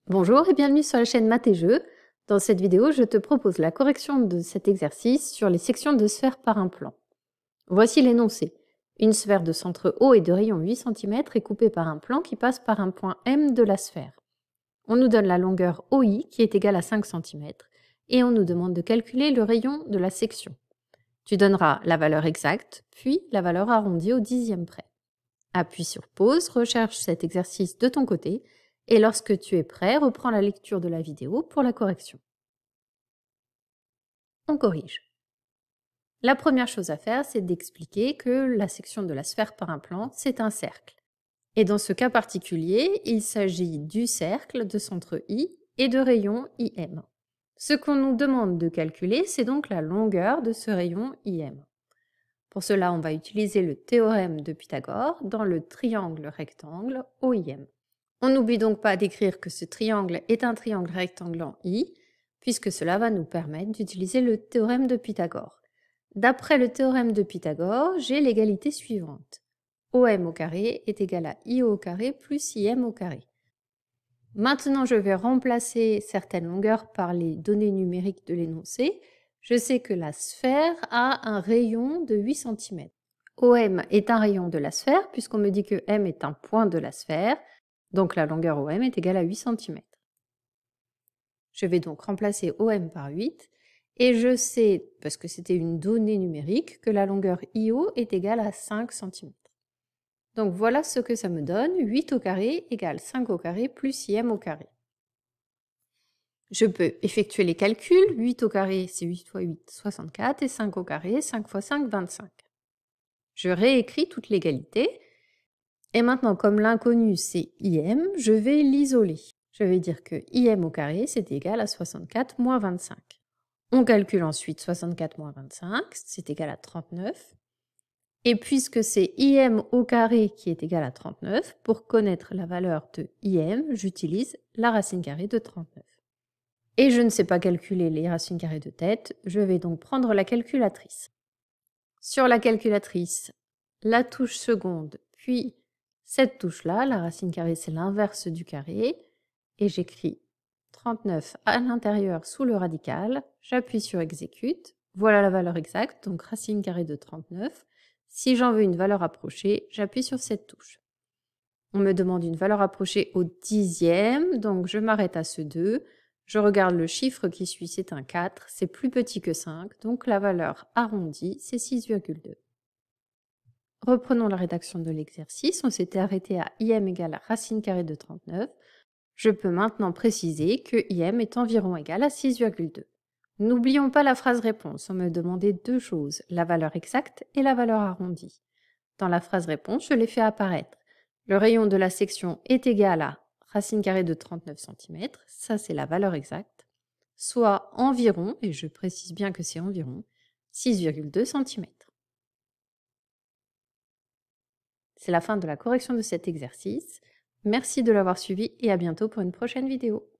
Bonjour et bienvenue sur la chaîne Maths et Jeux. Dans cette vidéo, je te propose la correction de cet exercice sur les sections de sphère par un plan. Voici l'énoncé. Une sphère de centre O et de rayon 8 cm est coupée par un plan qui passe par un point M de la sphère. On nous donne la longueur OI qui est égale à 5 cm et on nous demande de calculer le rayon de la section. Tu donneras la valeur exacte, puis la valeur arrondie au dixième près. Appuie sur pause, recherche cet exercice de ton côté et lorsque tu es prêt, reprends la lecture de la vidéo pour la correction. On corrige. La première chose à faire, c'est d'expliquer que la section de la sphère par un plan, c'est un cercle. Et dans ce cas particulier, il s'agit du cercle de centre I et de rayon IM. Ce qu'on nous demande de calculer, c'est donc la longueur de ce rayon IM. Pour cela, on va utiliser le théorème de Pythagore dans le triangle rectangle OIM. On n'oublie donc pas d'écrire que ce triangle est un triangle rectanglant I, puisque cela va nous permettre d'utiliser le théorème de Pythagore. D'après le théorème de Pythagore, j'ai l'égalité suivante. OM au carré est égal à IO au carré plus IM au carré. Maintenant, je vais remplacer certaines longueurs par les données numériques de l'énoncé. Je sais que la sphère a un rayon de 8 cm. OM est un rayon de la sphère, puisqu'on me dit que M est un point de la sphère. Donc la longueur OM est égale à 8 cm. Je vais donc remplacer OM par 8 et je sais, parce que c'était une donnée numérique, que la longueur IO est égale à 5 cm. Donc voilà ce que ça me donne, 8 au carré égale 5 au carré plus IM au carré. Je peux effectuer les calculs, 8 au carré c'est 8 fois 8, 64 et 5 au carré, 5 fois 5, 25. Je réécris toute l'égalité. Et maintenant, comme l'inconnu c'est IM, je vais l'isoler. Je vais dire que IM au carré, c'est égal à 64 moins 25. On calcule ensuite 64 moins 25, c'est égal à 39. Et puisque c'est IM au carré qui est égal à 39, pour connaître la valeur de IM, j'utilise la racine carrée de 39. Et je ne sais pas calculer les racines carrées de tête, je vais donc prendre la calculatrice. Sur la calculatrice, la touche seconde, puis cette touche-là, la racine carrée, c'est l'inverse du carré, et j'écris 39 à l'intérieur sous le radical, j'appuie sur exécute, voilà la valeur exacte, donc racine carrée de 39. Si j'en veux une valeur approchée, j'appuie sur cette touche. On me demande une valeur approchée au dixième, donc je m'arrête à ce 2, je regarde le chiffre qui suit, c'est un 4, c'est plus petit que 5, donc la valeur arrondie, c'est 6,2. Reprenons la rédaction de l'exercice, on s'était arrêté à IM égale à racine carrée de 39. Je peux maintenant préciser que IM est environ égal à 6,2. N'oublions pas la phrase réponse, on me demandait deux choses, la valeur exacte et la valeur arrondie. Dans la phrase réponse, je l'ai fait apparaître. Le rayon de la section est égal à racine carrée de 39 cm, ça c'est la valeur exacte, soit environ, et je précise bien que c'est environ, 6,2 cm. C'est la fin de la correction de cet exercice. Merci de l'avoir suivi et à bientôt pour une prochaine vidéo.